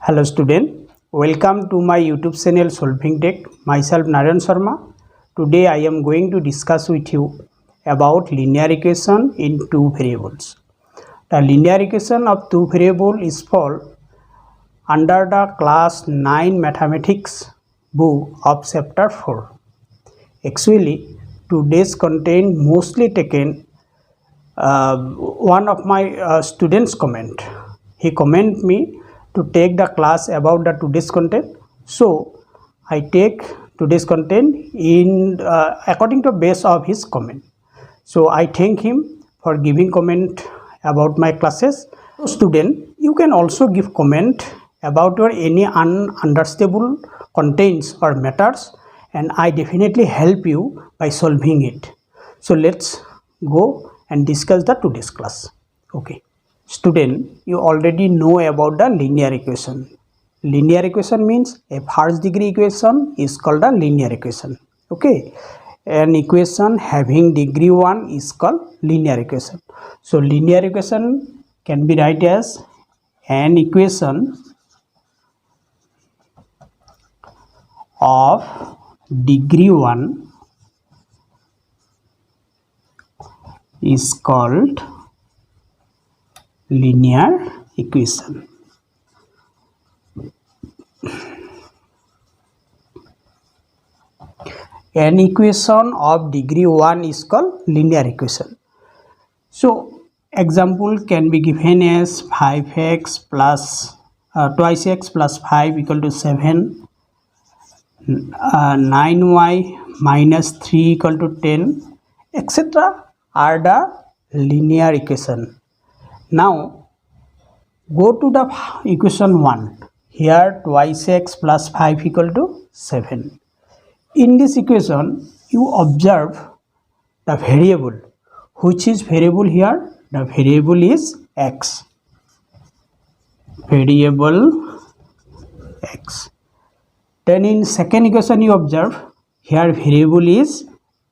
Hello student, welcome to my YouTube channel Solving Tech. Myself Narayan Sharma. Today I am going to discuss with you about linear equation in two variables. The linear equation of two variables is found under the class 9 mathematics book of chapter 4. Actually, today's content mostly taken one of my students comment. He comment me to take the class about the today's content, so I take today's content in according to base of his comment. So I thank him for giving comment about my classes. So student, you can also give comment about your any ununderstandable contents or matters, and I definitely help you by solving it. So let's go and discuss the today's class. Okay, student, you already know about the linear equation. Linear equation means a first degree equation is called a linear equation. Okay, an equation having degree 1 is called linear equation. So linear equation can be written as an equation of degree 1 is called linear equation. An equation of degree 1 is called linear equation. So example can be given as 5x plus twice x plus 5 equal to 7, 9y minus 3 equal to 10, etc. are the linear equation. Now go to the equation 1. Here twice x plus 5 equal to 7. In this equation you observe the variable. Which is variable here? The variable is x. Variable x. Then in second equation you observe here variable is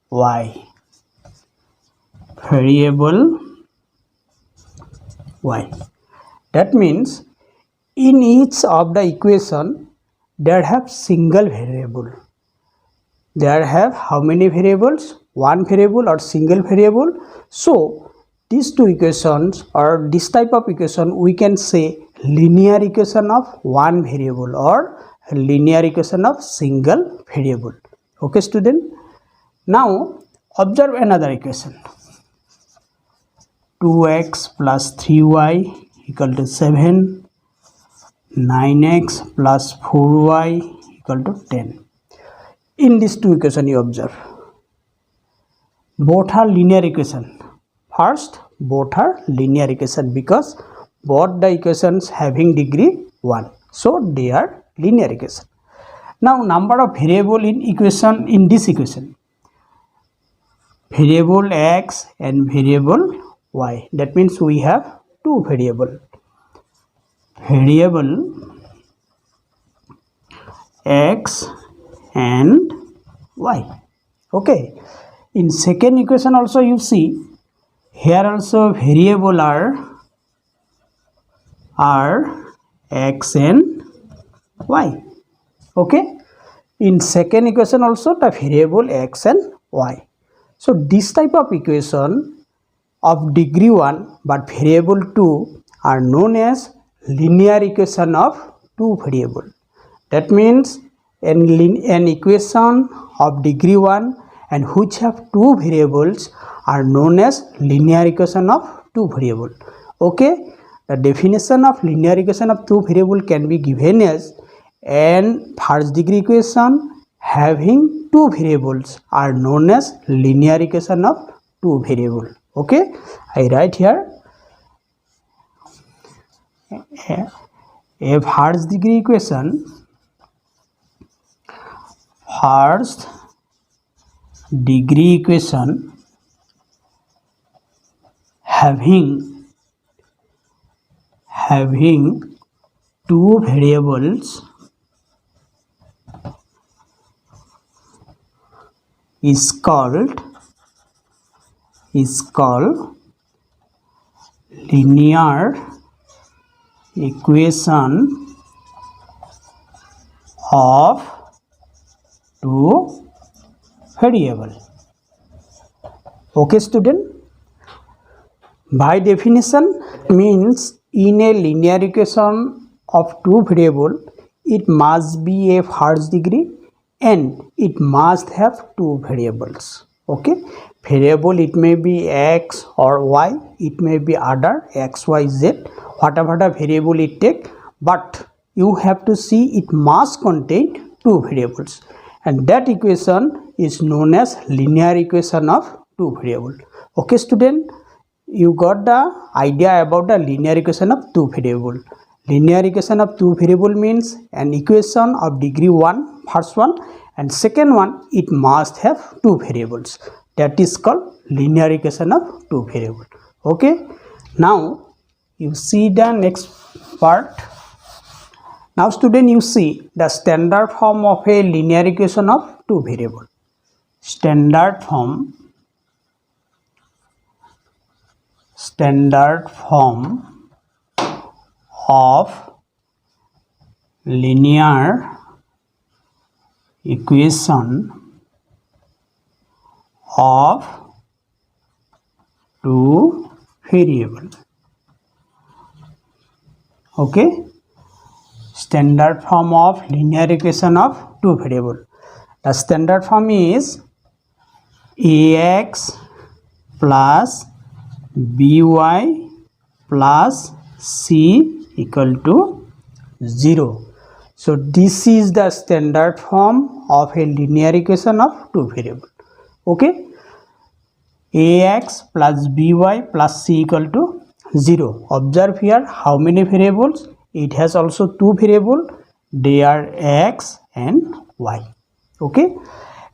y. Variable y. That means in each of the equation there have single variable. There have how many variables? One variable or single variable. So these two equations or this type of equation we can say linear equation of one variable or linear equation of single variable. Okay student. Now observe another equation. 2x plus 3y equal to 7, 9x plus 4y equal to 10. In these two equations you observe both are linear equation. First, both are linear equation because both the equations having degree 1, so they are linear equation. Now number of variable in equation in this equation, variable x and variable y. That means we have two variable, variable x and y. Okay, in second equation also you see here also variable are x and y. Okay, in second equation also the variable x and y. So this type of equation of degree 1 but variable 2 are known as linear equation of two variable. That means an equation of degree 1 and which have two variables are known as linear equation of two variable. Okay, the definition of linear equation of two variable can be given as an first degree equation having two variables are known as linear equation of two variable. Okay, I write here a first degree equation, first degree equation having two variables is called linear equation of two variable. Okay student, by definition means in a linear equation of two variable it must be a first degree and it must have two variables. Okay, variable it may be x or y, it may be other x, y, z, whatever the variable it take, but you have to see it must contain two variables, and that equation is known as linear equation of two variable. Okay student, you got the idea about the linear equation of two variable. Linear equation of two variable means an equation of degree 1, first one, and second one it must have two variables. That is called linear equation of two variable. Okay, now you see the next part. Now student, you see the standard form of a linear equation of two variable. Standard form of linear equation of two variable. Okay, standard form of linear equation of two variable. The standard form is ax plus by plus c equal to 0. So this is the standard form of a linear equation of two variable. Okay, ax plus by plus c equal to 0. Observe here how many variables. It has also two variable, they are x and y. Okay,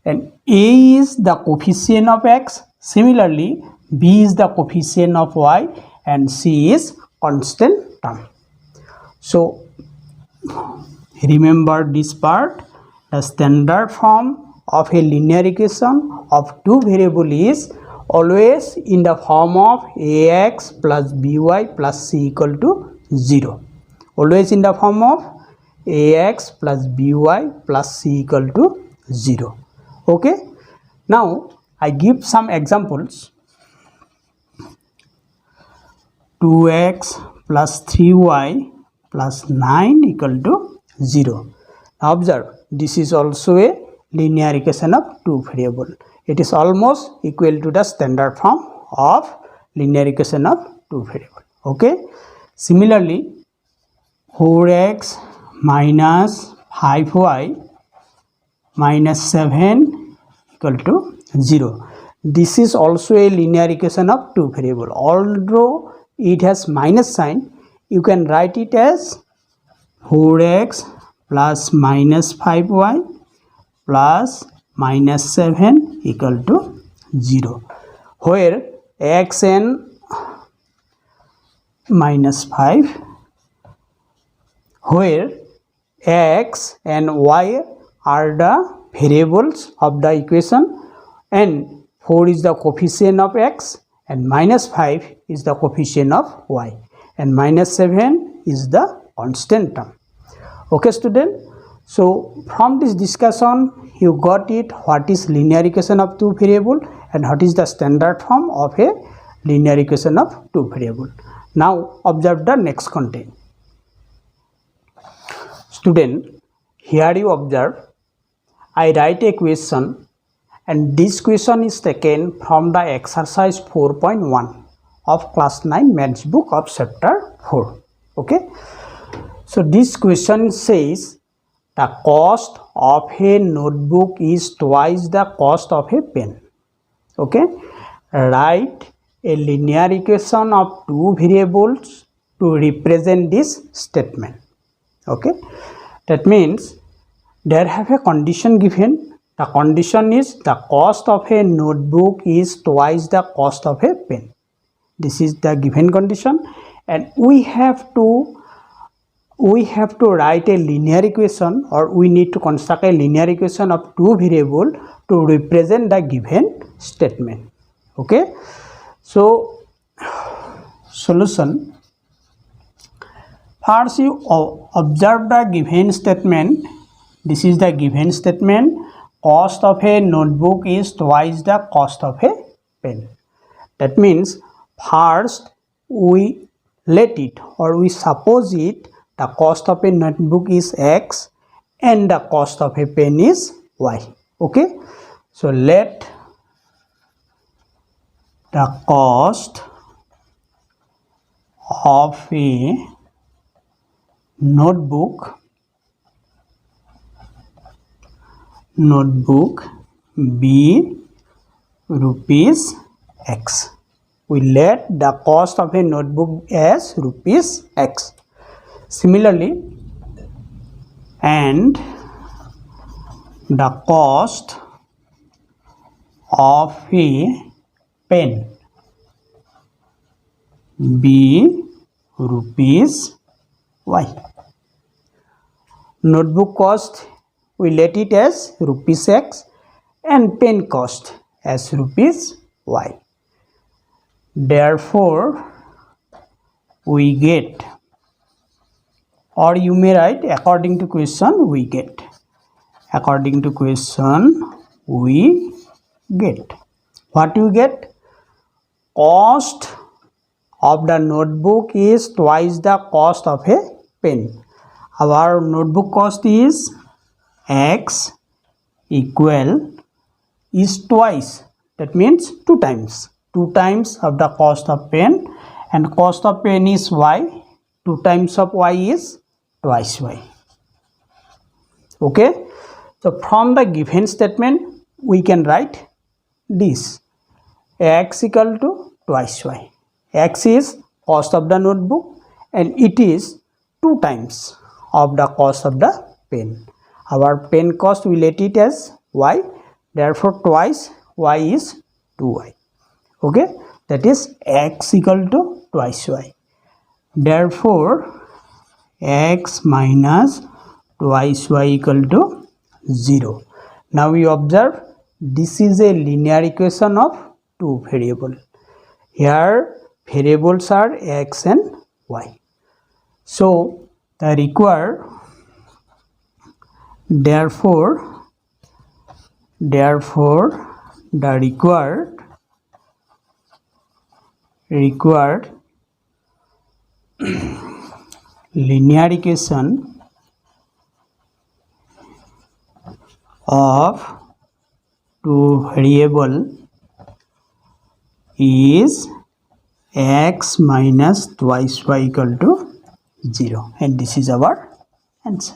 and a is the coefficient of x, similarly b is the coefficient of y, and c is constant term. So remember this part, the standard form of a linear equation of two variable is always in the form of ax plus by plus c equal to 0. Always in the form of ax plus by plus c equal to 0. Okay, now I give some examples. 2x plus 3y plus 9 equal to 0. Now observe, this is also a linear equation of two variable. It is almost equal to the standard form of linear equation of two variable. Okay, similarly 4x minus 5y minus 7 equal to 0. This is also a linear equation of two variable. Although it has minus sign, you can write it as 4x plus minus 5y plus minus 7 equal to 0, where x and minus 5, where x and y are the variables of the equation, and 4 is the coefficient of x, and minus 5 is the coefficient of y, and minus 7 is the constant term. Okay student, so from this discussion you got it what is linear equation of two variable and what is the standard form of a linear equation of two variable. Now observe the next content. Student, here you observe, I write a question, and this question is taken from the exercise 4.1 of class 9 maths book of chapter 4. Okay, so this question says the cost of a notebook is twice the cost of a pen. Okay, write a linear equation of two variables to represent this statement. Okay, that means there have a condition given. The condition is the cost of a notebook is twice the cost of a pen. This is the given condition, and we have to write a linear equation, or we need to construct a linear equation of two variable to represent the given statement. Okay, so solution. First you observe the given statement. this is the given statement. Cost of a notebook is twice the cost of a pen. That means first we let it or we suppose it the cost of a notebook is X and the cost of a pen is Y. Okay, so let the cost of a notebook be rupees X. We let the cost of a notebook as rupees X. Similarly, and the cost of a pen be rupees Y. Notebook cost we let it as rupees X and pen cost as rupees Y. Therefore, we get, or you may write according to question we get. According to question we get. What you get? Cost of the notebook is twice the cost of a pen. Our notebook cost is X equal is twice, that means 2 times of the cost of pen, and cost of pen is Y, 2 times of Y is twice Y. Okay, so from the given statement we can write this: X equal to twice Y. X is cost of the notebook and it is 2 times of the cost of the pen. Our pen cost we let it as Y, therefore twice Y is 2Y. Okay, that is X equal to twice Y. Therefore X minus twice Y equal to 0. Now we observe this is a linear equation of 2 variables. Here variables are X and Y. So the required, therefore the required linear equation of 2 variable is X minus twice Y equal to 0, and this is our answer.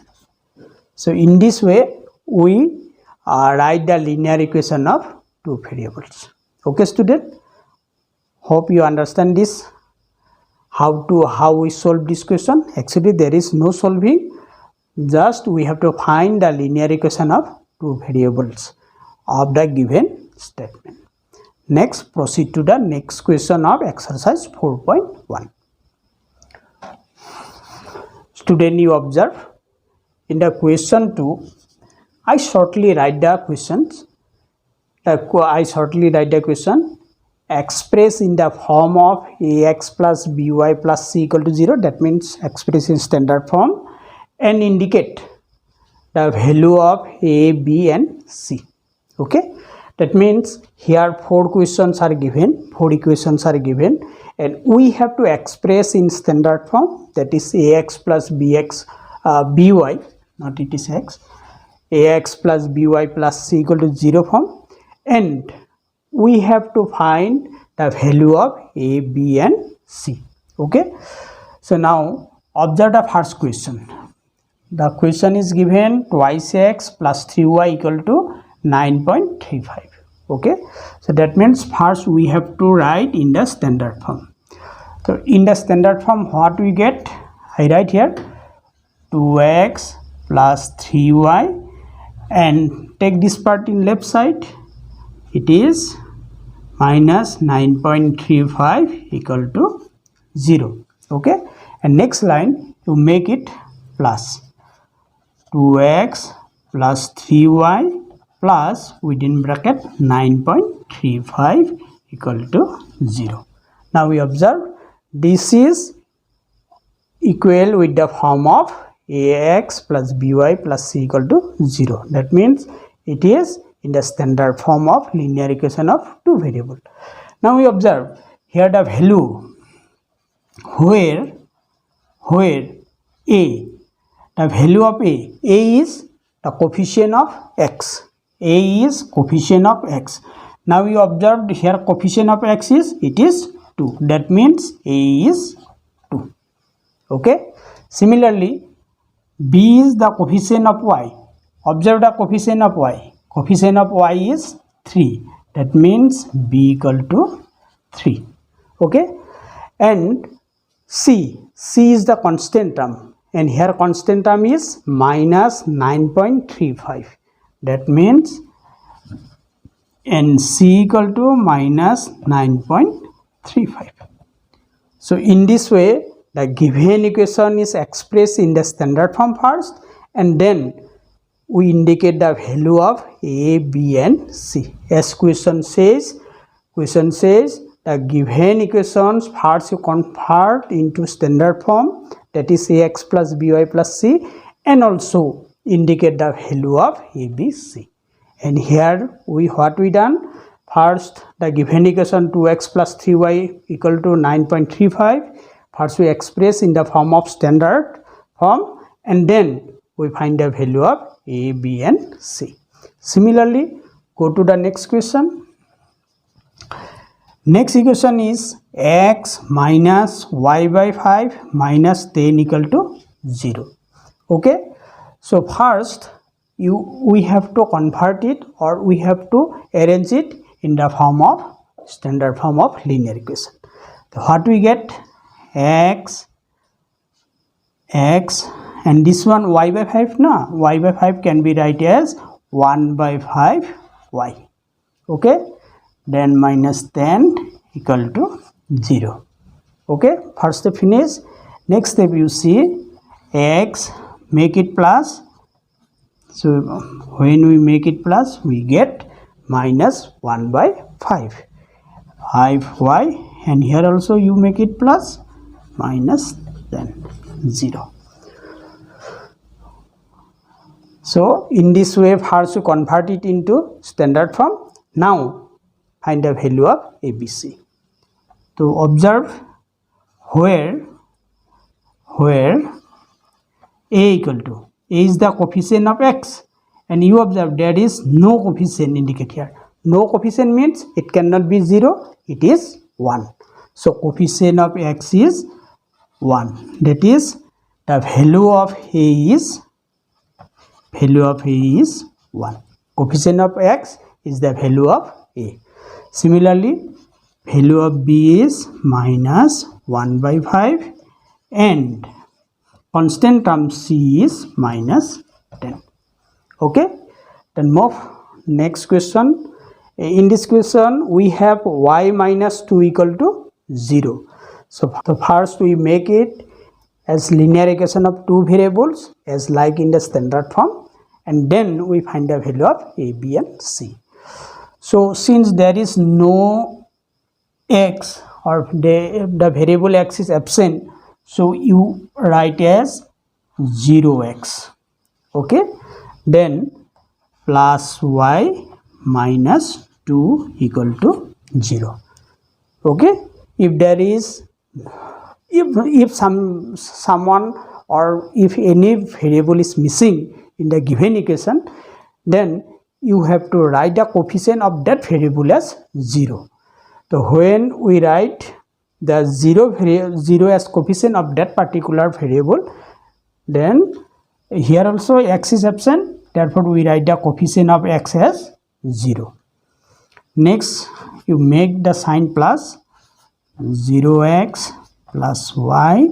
So in this way we write the linear equation of 2 variables. Okay student, hope you understand this, how we solve this question. Actually there is no solving, just we have to find the linear equation of 2 variables of the given statement. Next, proceed to the next question of exercise 4.1. Student, you observe in the question 2, I shortly write the questions. Express in the form of ax plus by plus c equal to 0, that means express in standard form, and indicate the value of a, b and c. Okay, that means here 4 equations are given, and we have to express in standard form, that is ax plus bx by, not it is x, ax plus by plus c equal to 0 form, and we have to find the value of a, b and c. Okay, so now observe the first question. The question is given twice x plus 3y equal to 9.35. Okay, so that means first we have to write in the standard form. So in the standard form, what we get? I write here 2x plus 3y, and take this part in left side, it is minus 9.35 equal to 0. Okay, and next line you make it plus 2x plus 3y plus within bracket 9.35 equal to 0. Now we observe this is equal with the form of ax plus by plus c equal to 0. That means it is in the standard form of linear equation of two variable. Now we observe here the value where a, the value of a is the coefficient of x. A is coefficient of x. Now we observed here coefficient of x is 2. That means a is 2. Okay. Similarly, b is the coefficient of y. Observe the coefficient of y. Coefficient of y is 3. That means b equal to 3. Okay. And c is the constant term. And here constant term is minus 9.35. That means and c equal to minus 9.35. So in this way, the given equation is expressed in the standard form first, and then we indicate the value of a, b and c. As question says the given equations first you convert into standard form, that is ax plus by plus c, and also indicate the value of a, b, c. And here what we done, first the given equation 2x plus 3y equal to 9.35, first we express in the form of standard form, and then we find the value of a, b and c. Similarly, go to the next question. Next equation is x minus y by 5 minus 10 equal to 0. Okay. So first we have to convert it, or we have to arrange it in the form of standard form of linear equation. So what we get, x and this one y by 5, no, y by 5 can be written as 1 by 5 y. Okay. Then minus 10 equal to 0. Okay. First step finish. Next step you see x, make it plus. So when we make it plus, we get minus 1 by 5y, and here also you make it plus, minus 0. So in this way first you convert it into standard form. Now find the value of ABC. So observe where a equal to, a is the coefficient of x, and you observe there is no coefficient indicated here. No coefficient means it cannot be 0, it is 1. So coefficient of x is 1. That is the value of a is 1. Coefficient of x is the value of a. Similarly, value of b is minus 1 by 5, and constant term c is minus 10. Okay. Then move next question. In this question we have y minus 2 equal to 0. So first we make it as linear equation of two variables as like in the standard form, and then we find the value of a, b and c. So since there is no x, or the variable x is absent, so you write as 0x. Okay. Then plus y minus 2 equal to 0. Okay. If there is, if someone or if any variable is missing in the given equation, then you have to write the coefficient of that variable as 0. So when we write the 0 as coefficient of that particular variable, then here also x is absent, therefore we write the coefficient of x as 0. Next you make the sign plus, 0x plus y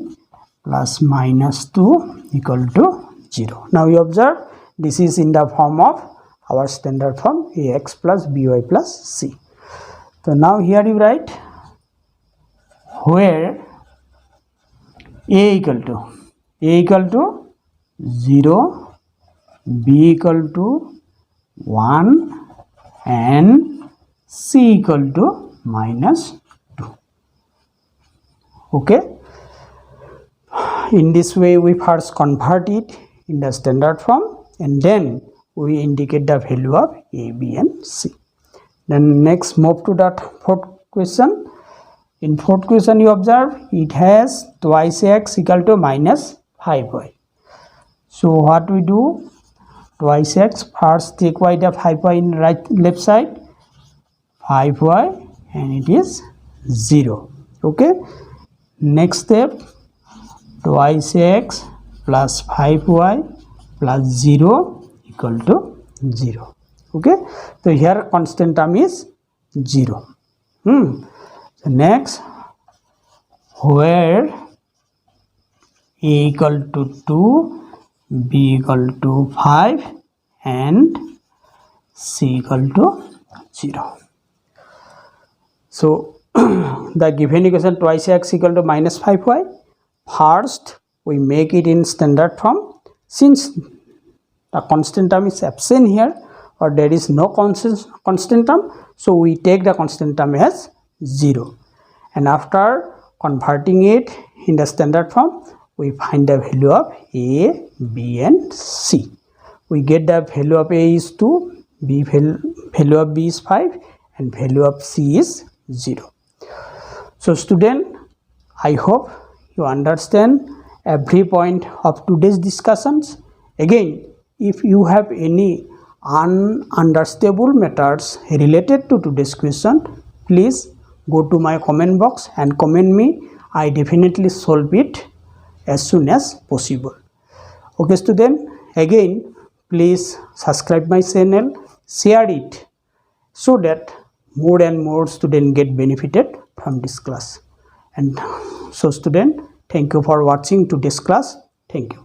plus minus 2 equal to 0. Now you observe this is in the form of our standard form, ax plus by plus c. So now here you write where a equal to 0, b equal to 1 and c equal to minus 2. Okay. In this way we first convert it in the standard form and then we indicate the value of A, B and C. Then next move to that fourth question. In fourth question you observe it has twice x equal to minus 5y. So what we do, twice x, first take y the 5y in left side, 5y and it is 0. Okay, next step, twice x plus 5y plus 0 equal to 0. Okay, so here constant term is 0. So next, where a equal to 2, b equal to 5 and c equal to 0. So the given equation twice x equal to minus 5y, first we make it in standard form. Since the constant term is absent here or there is no constant term, so we take the constant term as 0, and after converting it in the standard form we find the value of A, B and C. We get the value of A is 2, value of B is 5 and value of C is 0. So student, I hope you understand every point of today's discussions. Again, if you have any ununderstandable matters related to today's question, please go to my comment box and comment me. I definitely solve it as soon as possible. Okay student, again please subscribe my channel, share it so that more and more students get benefited from this class. And so student, thank you for watching today's class. Thank you.